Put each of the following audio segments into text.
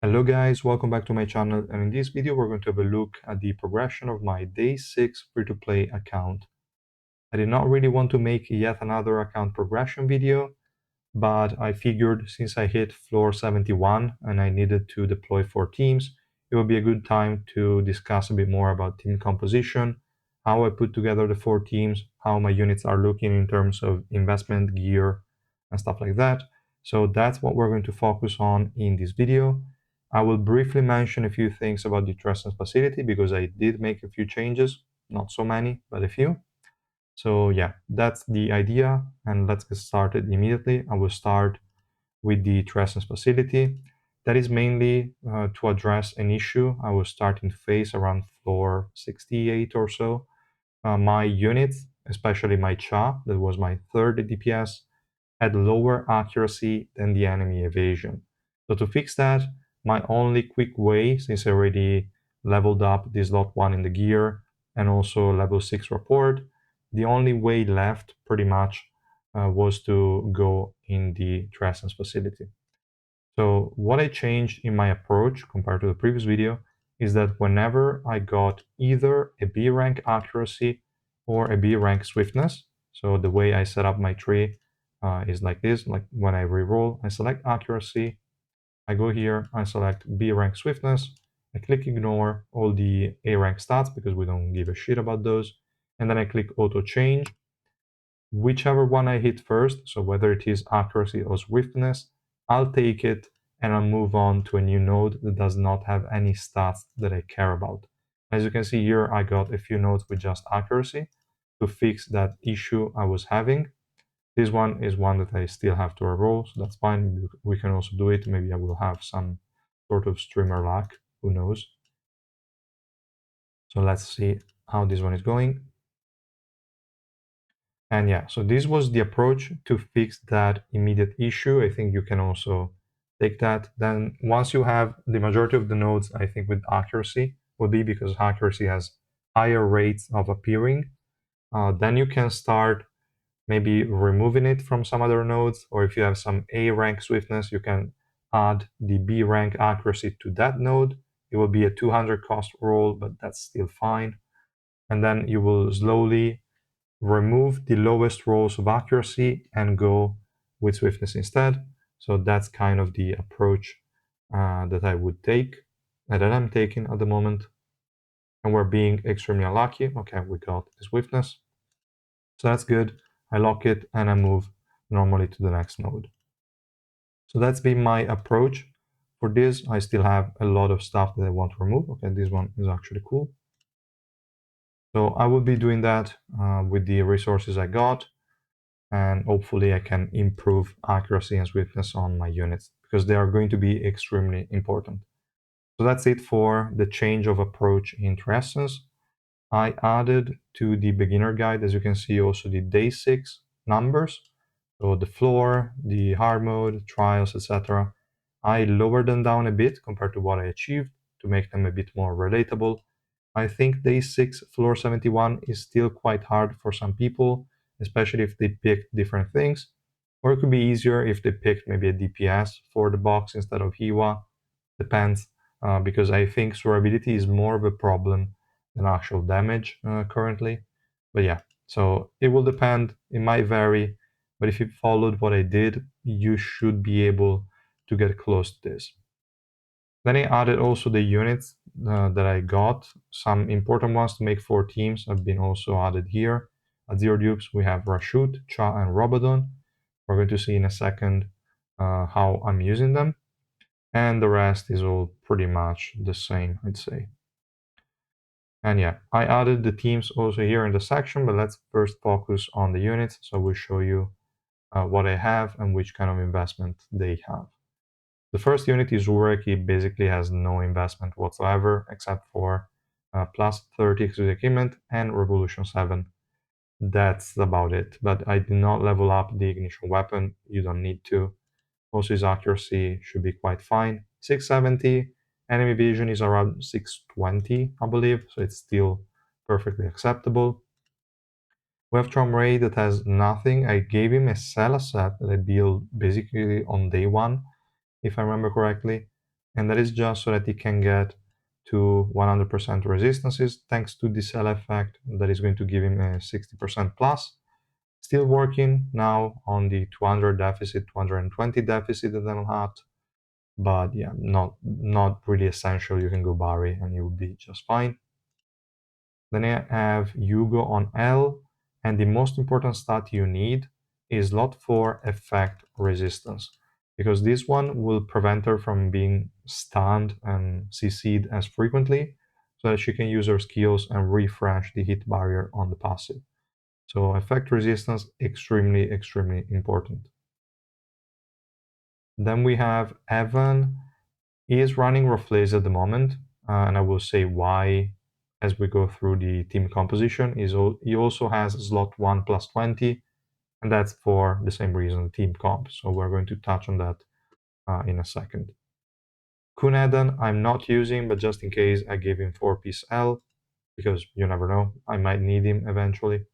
Hello guys, welcome back to my channel, and in this video we're going to have a look at the progression of my day 6 free-to-play account. I did not really want to make yet another account progression video, but I figured since I hit floor 71 and I needed to deploy 4 teams, it would be a good time to discuss a bit more about team composition, how I put together the 4 teams, how my units are looking in terms of investment, gear, and stuff like that. So that's what we're going to focus on in this video. I will briefly mention a few things about the Trescent facility because I did make a few changes, not so many, but a few. So yeah, that's the idea, and let's get started immediately. I will start with the Trescent facility. That is mainly to address an issue I was starting to face around floor 68 or so. My units, especially my Cha, that was my third DPS, had lower accuracy than the enemy evasion. So to fix that, my only quick way, since I already leveled up this lot 1 in the gear and also level 6 report, the only way left pretty much was to go in the Trescent facility. So what I changed in my approach compared to the previous video is that whenever I got either a B rank accuracy or a B rank swiftness, so the way I set up my tree is like this, like when I reroll, I select accuracy, I go here, I select B rank swiftness, I click ignore all the A rank stats because we don't give a shit about those, and then I click auto change. Whichever one I hit first, so whether it is accuracy or swiftness, I'll take it and I'll move on to a new node that does not have any stats that I care about. As you can see here, I got a few nodes with just accuracy to fix that issue I was having. This one is one that I still have to reroll, so that's fine. We can also do it. Maybe I will have some sort of streamer luck, who knows. So let's see how this one is going. And yeah, so this was the approach to fix that immediate issue. I think you can also take that. Then once you have the majority of the nodes, I think with accuracy would be because accuracy has higher rates of appearing. Then you can start maybe removing it from some other nodes, or if you have some A rank swiftness, you can add the B rank accuracy to that node. It will be a 200 cost roll, but that's still fine. And then you will slowly remove the lowest rolls of accuracy and go with swiftness instead. So that's kind of the approach that I would take, and that I'm taking at the moment. And we're being extremely unlucky. Okay, we got the swiftness. So that's good. I lock it and I move normally to the next node. So that's been my approach. For this, I still have a lot of stuff that I want to remove. Okay, this one is actually cool. So I will be doing that with the resources I got, and hopefully I can improve accuracy and swiftness on my units because they are going to be extremely important. So that's it for the change of approach in Essence. I added to the beginner guide, as you can see, also the day 6 numbers. So the floor, the hard mode, trials, etc. I lowered them down a bit compared to what I achieved to make them a bit more relatable. I think day 6 floor 71 is still quite hard for some people, especially if they picked different things. Or it could be easier if they picked maybe a DPS for the box instead of Hiwa. Depends, because I think survivability is more of a problem than actual damage currently. But yeah, so it will depend. It might vary, but if you followed what I did, you should be able to get close to this. Then I added also the units that I got. Some important ones to make 4 teams have been also added here. At 0 dupes, we have Rashut, Cha, and Robadon. We're going to see in a second how I'm using them. And the rest is all pretty much the same, I'd say. And yeah, I added the teams also here in the section, but let's first focus on the units. So we'll show you what I have and which kind of investment they have. The first unit is Urek. He basically has no investment whatsoever except for plus 30 exotic equipment and Revolution 7. That's about it. But I did not level up the ignition weapon. You don't need to. Also, his accuracy should be quite fine. 670. Enemy vision is around 620, I believe. So it's still perfectly acceptable. We have Ray that has nothing. I gave him a Sela set that I built basically on day 1, if I remember correctly. and that is just so that it can get to 100% resistances thanks to the cell effect that is going to give him a 60% plus. Still working now on the 200 deficit, 220 deficit that I'm at, but yeah, not really essential. You can go Barry and you will be just fine. Then I have Hugo on L, and the most important stat you need is lot 4 effect resistance, because this one will prevent her from being stunned and CC'd as frequently, so that she can use her skills and refresh the hit barrier on the passive. So effect resistance, extremely, extremely important. Then we have Evan. He is running Roflaze at the moment, and I will say why as we go through the team composition. He also has slot 1 plus 20, and that's for the same reason, team comp. So we're going to touch on that in a second. Kunadan I'm not using, but just in case I gave him 4-piece L, because you never know, I might need him eventually.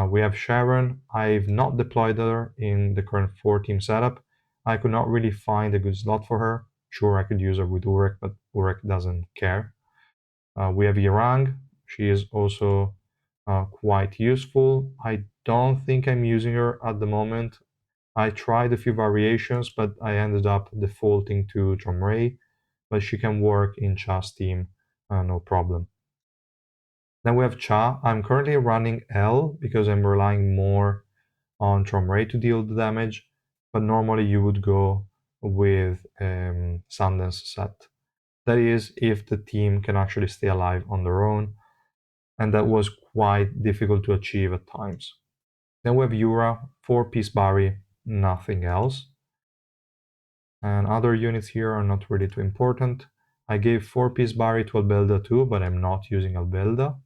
We have Sharon. I've not deployed her in the current 4-team setup. I could not really find a good slot for her. Sure, I could use her with Urek, but Urek doesn't care. We have Yarang. She is also quite useful. I don't think I'm using her at the moment. I tried a few variations, but I ended up defaulting to Chomray, but she can work in Cha's team, no problem. Then we have Cha. I'm currently running L because I'm relying more on Chomray to deal the damage, but normally you would go with Sundance set. That is, if the team can actually stay alive on their own, and that was quite difficult to achieve at times. Then we have Yura, 4-piece Barry, nothing else. And other units here are not really too important. I gave 4-piece Barry to Albelda too, but I'm not using Albelda.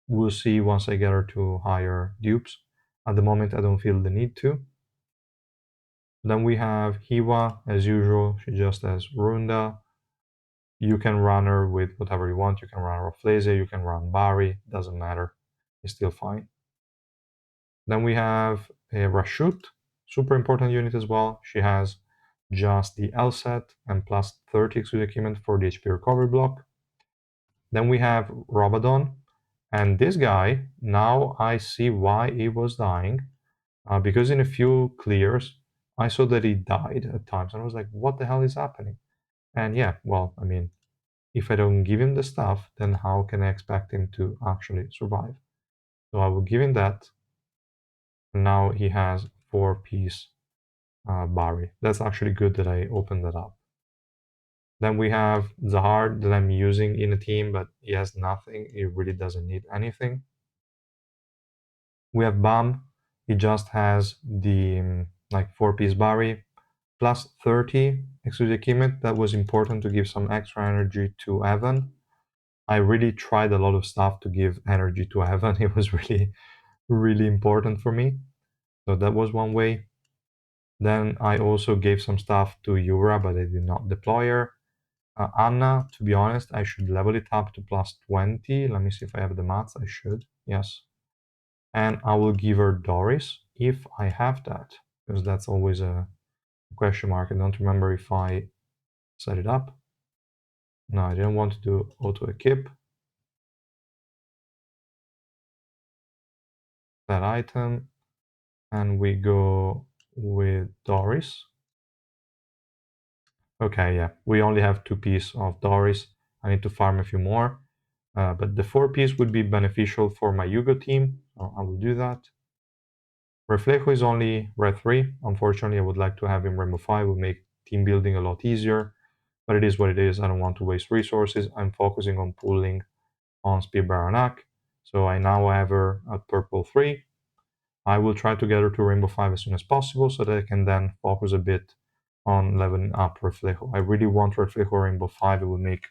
We'll see once I get her to higher dupes. At the moment, I don't feel the need to. Then we have Hiwa, as usual, she just has Runda. You can run her with whatever you want. You can run Roflaze, you can run Barry, doesn't matter. It's still fine. Then we have a Rashut, super important unit as well. She has just the L set and plus 30 exotic equipment for the HP recovery block. Then we have Robadon, and this guy, now I see why he was dying, because in a few clears, I saw that he died at times, and I was like, what the hell is happening? And yeah, well, I mean, if I don't give him the stuff, then how can I expect him to actually survive? So I will give him that, and now he has 4-piece Barry. That's actually good that I opened that up. Then we have Zahar that I'm using in a team, but he has nothing. He really doesn't need anything. We have Bam. He just has the like 4-piece Barry plus 30 exclusive equipment. That was important to give some extra energy to Evan. I really tried a lot of stuff to give energy to Evan. It was really, really important for me. So that was one way. Then I also gave some stuff to Yura, but I did not deploy her. Anna, to be honest, I should level it up to plus 20. Let me see if I have the maths. I should. Yes. And I will give her Doris if I have that, because that's always a question mark. I don't remember if I set it up. No, I didn't want to do auto equip. That item. And we go with Doris. Okay, yeah, we only have 2 pieces of Doris. I need to farm a few more. But the 4-piece would be beneficial for my Hugo team, so I will do that. Reflejo is only red 3. Unfortunately, I would like to have him Rainbow 5. It would make team building a lot easier, but it is what it is. I don't want to waste resources. I'm focusing on pulling on Speed Baranak. So I now have her at purple 3. I will try to get her to Rainbow 5 as soon as possible so that I can then focus a bit on leveling up Reflejo. I really want Reflejo Rainbow 5. It will make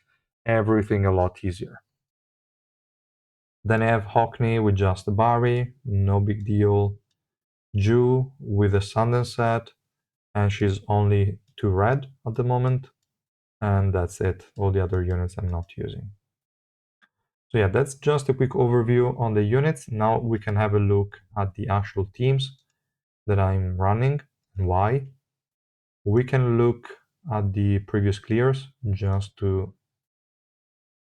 everything a lot easier. Then I have Hockney with just the Barry, no big deal. Ju with a Sundance set, and she's only 2 red at the moment. And that's it. All the other units I'm not using. So yeah, that's just a quick overview on the units. Now we can have a look at the actual teams that I'm running and why. We can look at the previous clears just to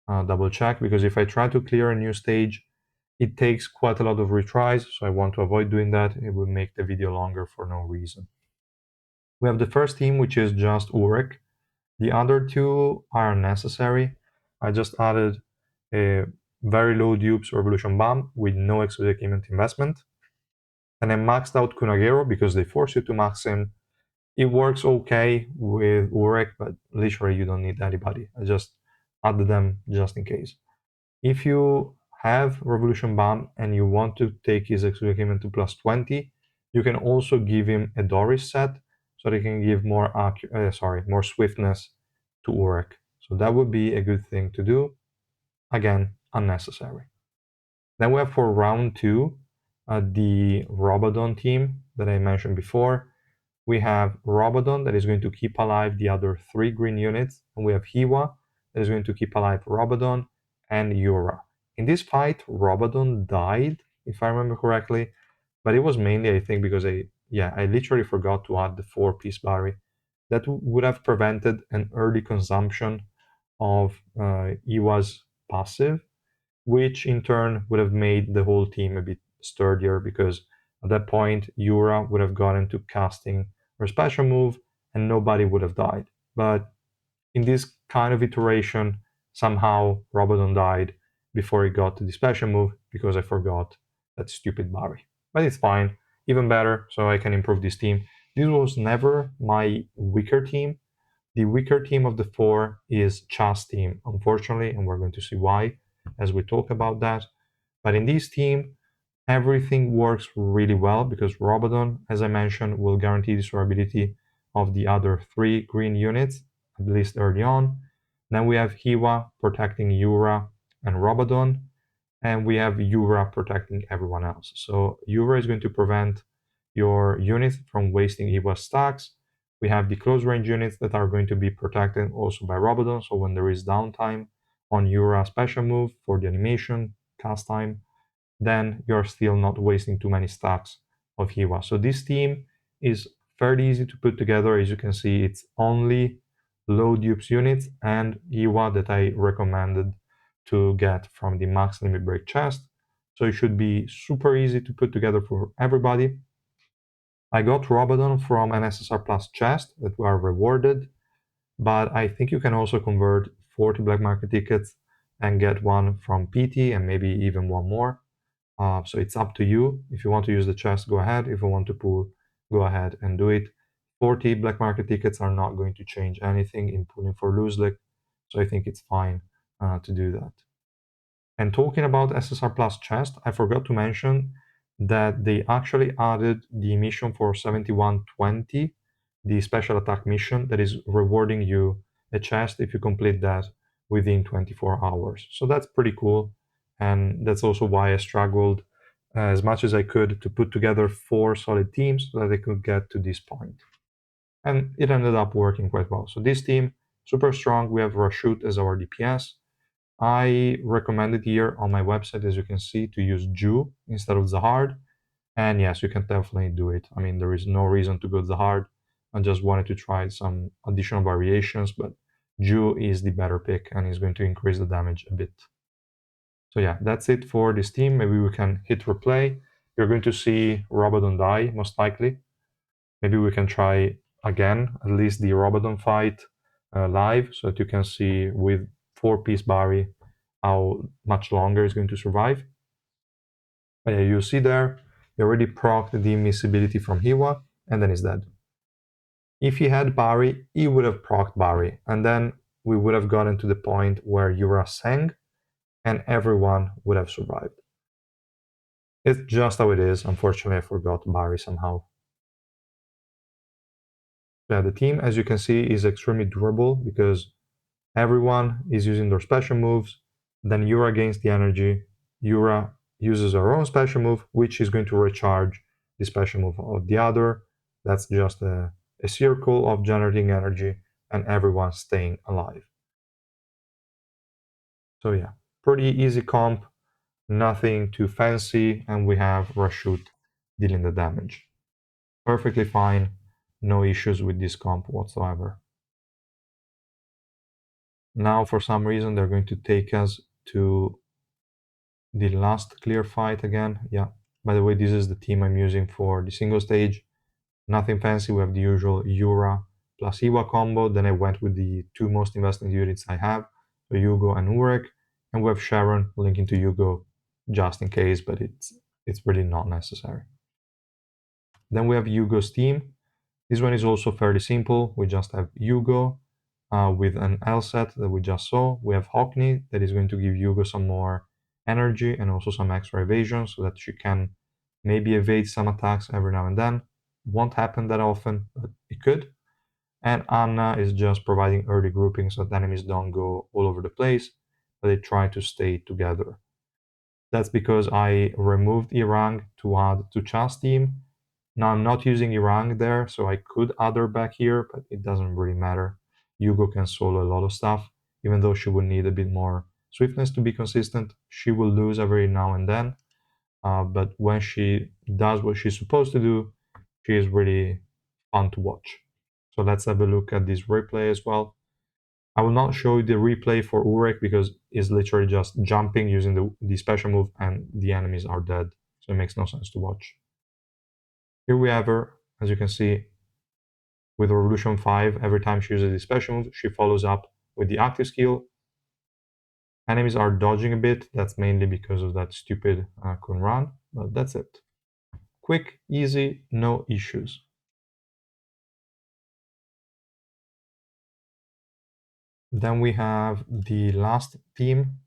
double check, because if I try to clear a new stage, it takes quite a lot of retries, so I want to avoid doing that. It will make the video longer for no reason. We have the first team, which is just Urek. The other two are necessary. I just added a very low dupes Revolution Bomb with no exotic investment. And I maxed out Kunagero because they force you to max him. It works okay with Urek, but literally you don't need anybody. I just added them just in case. If you have Revolution Bomb and you want to take his exotic to plus 20, you can also give him a Doris set so they can give more swiftness to Urek. So that would be a good thing to do. Again, unnecessary. Then we have for round two the Robadon team that I mentioned before. We have Robadon that is going to keep alive the other three green units, and we have Hiwa that is going to keep alive Robadon and Yura. In this fight, Robadon died, if I remember correctly, but it was mainly, I think, because I literally forgot to add the 4-piece Barry. That would have prevented an early consumption of Iwa's passive, which in turn would have made the whole team a bit sturdier, because at that point Yura would have gotten to casting her special move and nobody would have died. But in this kind of iteration, somehow Robodon died before he got to the special move because I forgot that stupid Barry. But it's fine, even better, so I can improve this team. This was never my weaker team. The weaker team of the four is Cha's team, unfortunately, and we're going to see why as we talk about that. But in this team, everything works really well because Robodon, as I mentioned, will guarantee the survivability of the other three green units, at least early on. Then we have Hiwa protecting Yura and Robodon, and we have Yura protecting everyone else. So Yura is going to prevent your units from wasting Hiwa's stacks. We have the close range units that are going to be protected also by Robodon, so when there is downtime on Yura special move for the animation cast time, then you're still not wasting too many stacks of Hiwa. So this team is fairly easy to put together. As you can see, it's only low dupes units and Hiwa that I recommended to get from the max limit break chest. So it should be super easy to put together for everybody. I got Robodon from an SSR Plus chest that were rewarded, but I think you can also convert 40 black market tickets and get one from PT and maybe even one more. So it's up to you. If you want to use the chest, go ahead. If you want to pull, go ahead and do it. 40 black market tickets are not going to change anything in pulling for Looselick, so I think it's fine to do that. And talking about SSR Plus chest, I forgot to mention that they actually added the mission for 7120, the special attack mission that is rewarding you a chest if you complete that within 24 hours. So that's pretty cool. And that's also why I struggled as much as I could to put together 4 solid teams so that I could get to this point. And it ended up working quite well. So this team, super strong. We have Rashut as our DPS. I recommended here on my website, as you can see, to use Ju instead of Zahard. And yes, you can definitely do it. I mean, there is no reason to go Zahard. I just wanted to try some additional variations, but Ju is the better pick and is going to increase the damage a bit. So yeah, that's it for this team. Maybe we can hit replay. You're going to see Robodon die, most likely. Maybe we can try again, at least the Robodon fight live, so that you can see with 4-piece Barry how much longer it's going to survive. But yeah, you see there, he already procced the invisibility from Hiwa, and then he's dead. If he had Barry, he would have procced Barry, and then we would have gotten to the point where Yura sang, and everyone would have survived. It's just how it is. Unfortunately, I forgot Barry somehow. Yeah, the team, as you can see, is extremely durable because everyone is using their special moves. Then Yura gains the energy. Yura uses her own special move, which is going to recharge the special move of the other. That's just a circle of generating energy and everyone staying alive. So yeah, pretty easy comp, nothing too fancy, and we have Rashut dealing the damage. Perfectly fine, no issues with this comp whatsoever. Now, for some reason, they're going to take us to the last clear fight again. Yeah. By the way, this is the team I'm using for the single stage. Nothing fancy. We have the usual Yura plus Iwa combo. Then I went with the two most invested units I have, so Hugo and Urek. And we have Sharon linking to Hugo just in case, but it's really not necessary. Then we have Hugo's team. This one is also fairly simple. We just have Hugo with an L set that we just saw. We have Hockney that is going to give Hugo some more energy and also some extra evasion so that she can maybe evade some attacks every now and then. Won't happen that often, but it could. And Anna is just providing early grouping so that enemies don't go all over the place, but they try to stay together. That's because I removed Irang to add to Cha's team. Now I'm not using Irang there, so I could add her back here, but it doesn't really matter. Hugo can solo a lot of stuff, even though she would need a bit more swiftness to be consistent. She will lose every now and then, but when she does what she's supposed to do, she is really fun to watch. So let's have a look at this replay as well. I will not show you the replay for Urek because it's literally just jumping using the special move and the enemies are dead. So it makes no sense to watch. Here we have her, as you can see, with Revolution 5. Every time she uses the special move, she follows up with the active skill. Enemies are dodging a bit. That's mainly because of that stupid Kun run, but that's it. Quick, easy, no issues. Then we have the last team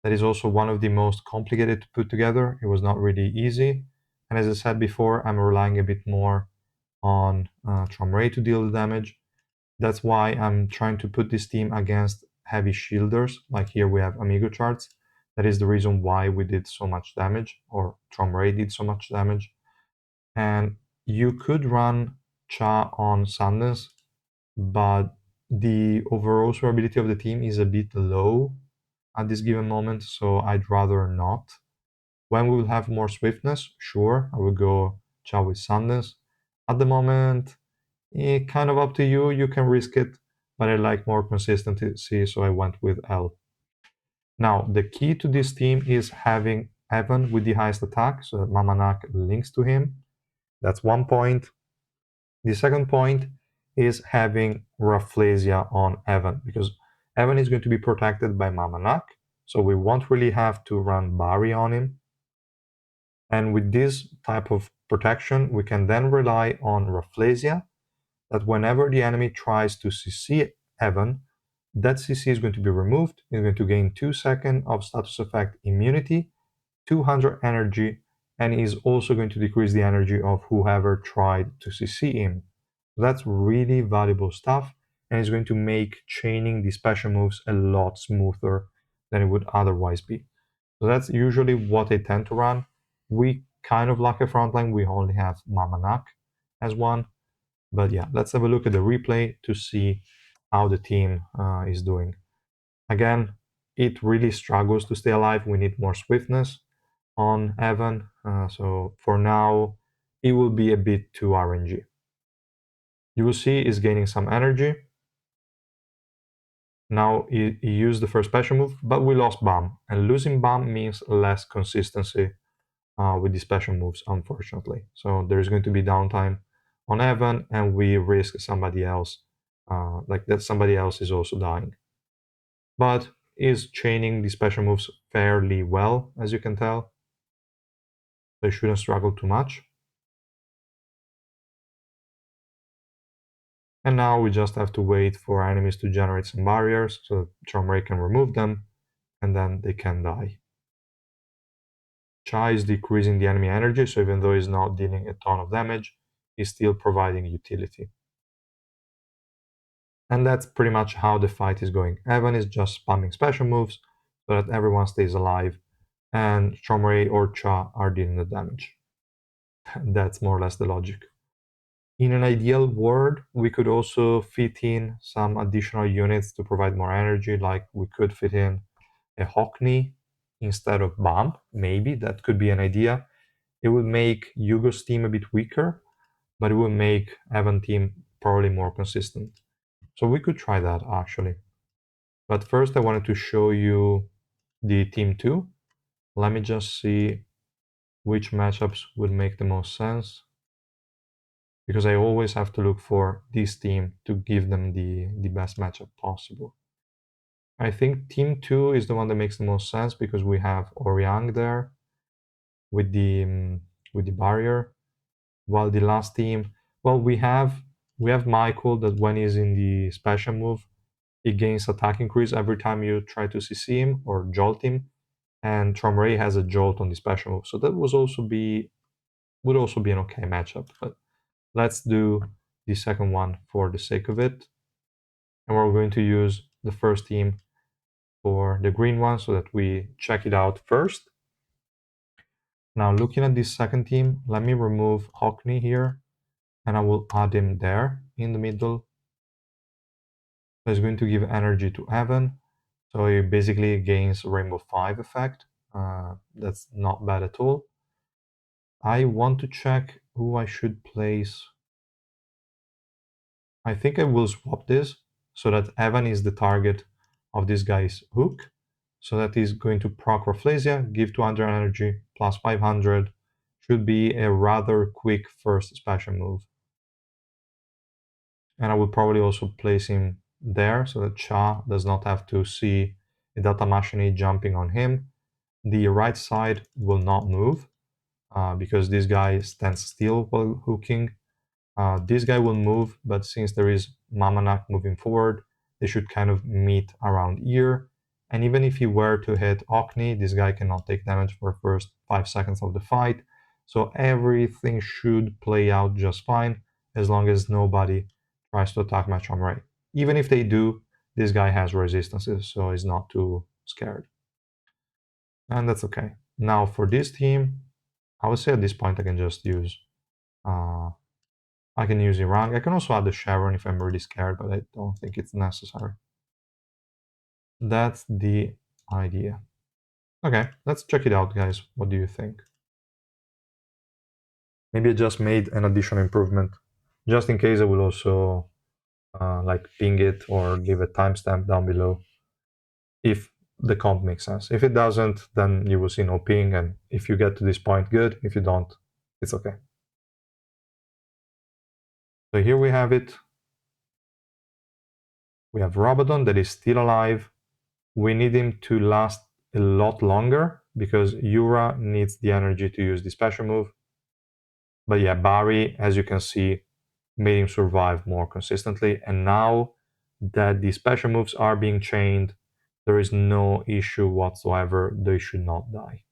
that is also one of the most complicated to put together. It was not really easy. And as I said before, I'm relying a bit more on Tramray to deal the damage. That's why I'm trying to put this team against heavy shielders. Like here we have Amigo charts. That is the reason why we did so much damage, or Tramray did so much damage. And you could run Cha on Sundance, but the overall survivability of the team is a bit low at this given moment, so I'd rather not. When we will have more swiftness, sure, I will go Chow with Sundance. At the moment, kind of up to you. You can risk it, but I like more consistency, so I went with L. Now, the key to this team is having Evan with the highest attack, so that Mamanak links to him. That's one point. The second point is having Rafflesia on Evan, because Evan is going to be protected by Mamanak, so we won't really have to run Barry on him. And with this type of protection, we can then rely on Rafflesia, that whenever the enemy tries to CC Evan, that CC is going to be removed. He's going to gain 2 seconds of status effect immunity, 200 energy, and is also going to decrease the energy of whoever tried to CC him. That's really valuable stuff, and it's going to make chaining the special moves a lot smoother than it would otherwise be. So that's usually what I tend to run. We kind of lack a frontline. We only have Mamanak as one. But yeah, let's have a look at the replay to see how the team is doing. Again, it really struggles to stay alive. We need more swiftness on Evan. So for now, it will be a bit too RNG. You will see is gaining some energy. Now he used the first special move, but we lost BAM. And losing BAM means less consistency with the special moves, unfortunately. So there's going to be downtime on Evan, and we risk somebody else, like that somebody else is also dying. But is chaining the special moves fairly well, as you can tell. They shouldn't struggle too much. And now we just have to wait for enemies to generate some barriers so that Chomray can remove them, and then they can die. Cha is decreasing the enemy energy, so even though he's not dealing a ton of damage, he's still providing utility. And that's pretty much how the fight is going. Evan is just spamming special moves so that everyone stays alive, and Chomray or Cha are dealing the damage. That's more or less the logic. In an ideal world, we could also fit in some additional units to provide more energy, like we could fit in a Hockney instead of Bomb. Maybe that could be an idea. It would make Hugo's team a bit weaker, but it would make Evan's team probably more consistent. So we could try that actually. But first I wanted to show you the Team 2. Let me just see which matchups would make the most sense, because I always have to look for this team to give them the best matchup possible. I think Team 2 is the one that makes the most sense because we have Oriang there with the barrier, while the last team, well, we have Michael that when he's in the special move, he gains attack increase every time you try to CC him or jolt him, and Tromray has a jolt on the special move, so that would also be an okay matchup. But let's do the second one for the sake of it, and we're going to use the first team for the green one so that we check it out first. Now looking at this second team, let me remove Hockney here, and I will add him there in the middle. So it's going to give energy to Evan, so he basically gains Rainbow 5 effect. That's not bad at all. I want to check who I should place. I think I will swap this so that Evan is the target of this guy's hook, so that he's going to proc Rafflesia, give 200 energy, plus 500. Should be a rather quick first special move. And I will probably also place him there so that Cha does not have to see a data machine jumping on him. The right side will not move because this guy stands still while hooking. This guy will move, but since there is Mamanak moving forward, they should kind of meet around here. And even if he were to hit Okni, this guy cannot take damage for the first 5 seconds of the fight. So everything should play out just fine as long as nobody tries to attack my Ray. Even if they do, this guy has resistances, so he's not too scared. And that's okay. Now for this team, I would say at this point I can just use I can use Irang. I can also add the Sharon if I'm really scared, but I don't think it's necessary. That's the idea. Okay, let's check it out, guys. What do you think? Maybe I just made an additional improvement. Just in case, I will also like ping it or give a timestamp down below if the comp makes sense. If it doesn't, then you will see no ping, and if you get to this point, good. If you don't, it's okay. So here we have it. We have Robadon that is still alive. We need him to last a lot longer because Yura needs the energy to use the special move. But yeah, Barry, as you can see, made him survive more consistently. And now that the special moves are being chained, there is no issue whatsoever. They should not die.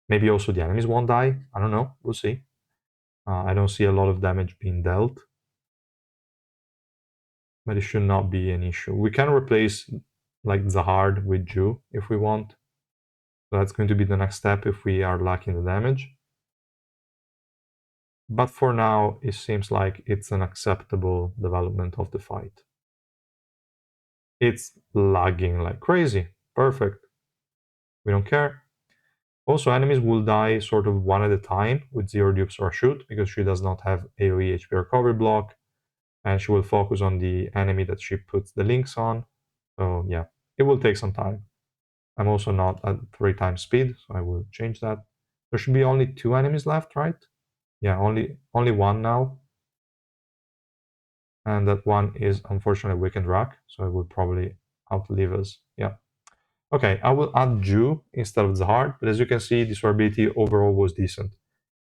Maybe also the enemies won't die. I don't know. We'll see. I don't see a lot of damage being dealt. But it should not be an issue. We can replace like Zahard with Ju if we want. So that's going to be the next step if we are lacking the damage. But for now, it seems like it's an acceptable development of the fight. It's lagging like crazy. Perfect. We don't care. Also, enemies will die sort of one at a time with Zero Dupes or Shoot because she does not have AoE HP recovery block, and she will focus on the enemy that she puts the links on. So yeah, it will take some time. I'm also not at 3 times speed, so I will change that. There should be only 2 enemies left, right? Yeah, only one now. And that one is unfortunately Weekend Rock, so it will probably outlive us. Yeah. Okay, I will add Ju instead of Zahard, but as you can see, the survivability overall was decent.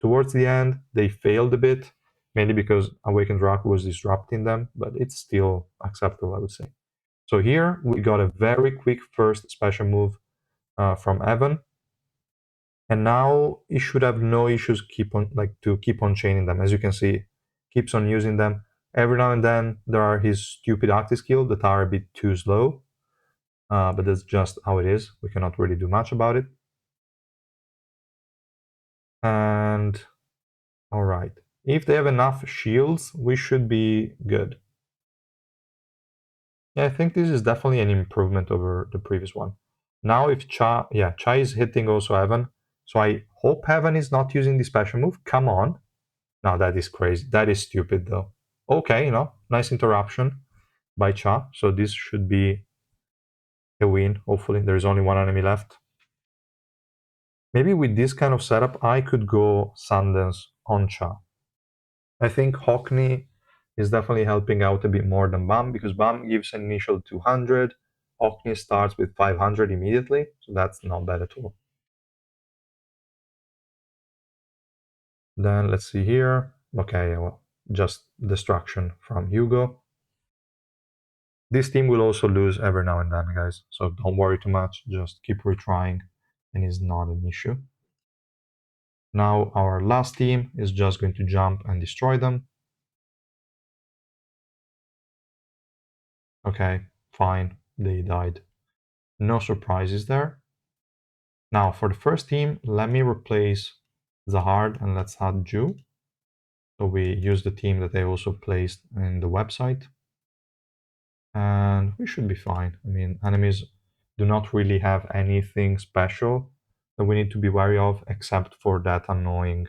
Towards the end, they failed a bit, mainly because Awakened Rock was disrupting them, but it's still acceptable, I would say. So here we got a very quick first special move from Evan, and now he should have no issues keep on chaining them. As you can see, keeps on using them. Every now and then there are his stupid active skills that are a bit too slow, but that's just how it is. We cannot really do much about it. And all right, if they have enough shields, we should be good. Yeah, I think this is definitely an improvement over the previous one. Now if Cha is hitting also Evan, so I hope Evan is not using the special move. Come on. No, that is crazy. That is stupid though. Okay, nice interruption by Cha. So this should be a win, hopefully. There's only one enemy left. Maybe with this kind of setup, I could go Sundance on Cha. I think Hockney is definitely helping out a bit more than BAM because BAM gives an initial 200. Hockney starts with 500 immediately, so that's not bad at all. Then let's see here. Okay, well, just destruction from Hugo. This team will also lose every now and then, guys, so don't worry too much. Just keep retrying, and it's not an issue. Now our last team is just going to jump and destroy them. Okay, fine, they died. No surprises there. Now for the first team, let me replace Zahard and let's add Ju. So we use the team that I also placed in the website. And we should be fine. I mean, enemies do not really have anything special that we need to be wary of except for that annoying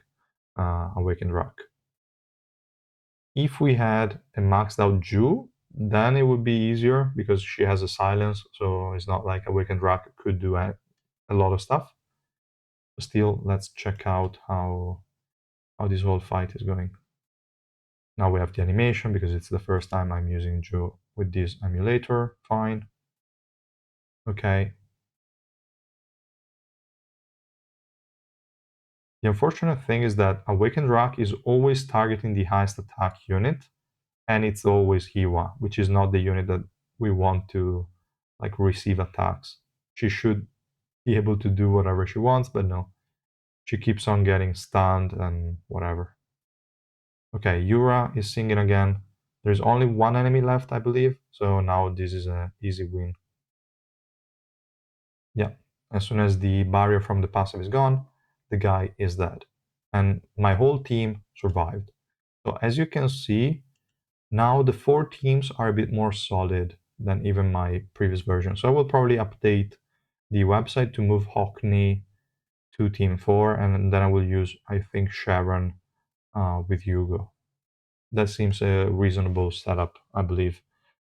Awakened Rock. If we had a maxed out Ju, then it would be easier because she has a silence, so it's not like Awakened Rock could do a lot of stuff. Still, let's check out how this whole fight is going. Now we have the animation because it's the first time I'm using Ju with this emulator. Fine. Okay. The unfortunate thing is that Awakened Rock is always targeting the highest attack unit, and it's always Hiwa, which is not the unit that we want to like receive attacks. She should be able to do whatever she wants, but no. She keeps on getting stunned and whatever. Okay, Yura is singing again. There's only one enemy left, I believe, so now this is an easy win. Yeah, as soon as the barrier from the passive is gone, the guy is dead. And my whole team survived. So as you can see, now the 4 teams are a bit more solid than even my previous version. So I will probably update the website to move Hockney to Team 4, and then I will use, I think, Sharon with Hugo. That seems a reasonable setup, I believe.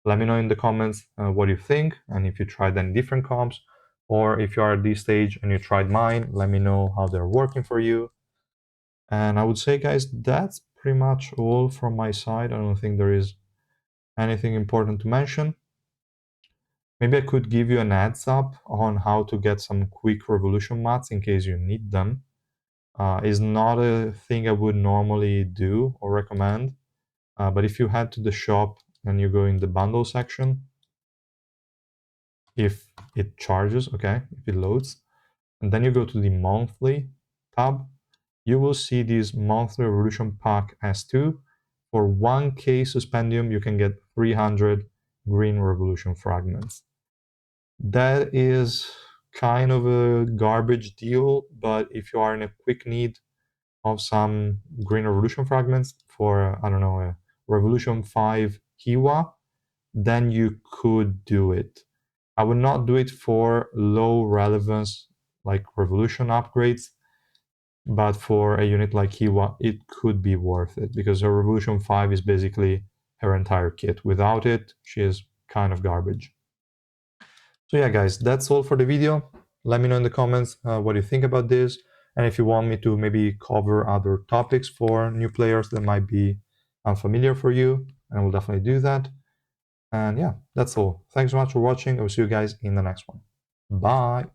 Let me know in the comments what you think, and if you tried any different comps, or if you are at this stage and you tried mine, let me know how they're working for you. And I would say, guys, that's pretty much all from my side. I don't think there is anything important to mention. Maybe I could give you an heads up on how to get some quick revolution mats in case you need them. It's not a thing I would normally do or recommend, but if you head to the shop and you go in the bundle section, if it charges, okay, if it loads, and then you go to the monthly tab, you will see this monthly revolution pack S2. For 1k suspendium, you can get 300 green revolution fragments. That is kind of a garbage deal, but if you are in a quick need of some green revolution fragments for, I don't know, a revolution 5 Hiwa, then you could do it. I would not do it for low relevance like revolution upgrades, but for a unit like Hiwa, it could be worth it because her revolution 5 is basically her entire kit. Without it, she is kind of garbage. So yeah, guys, that's all for the video. Let me know in the comments what you think about this, and if you want me to maybe cover other topics for new players that might be unfamiliar for you, I will definitely do that. And yeah, that's all. Thanks so much for watching. I will see you guys in the next one. Bye!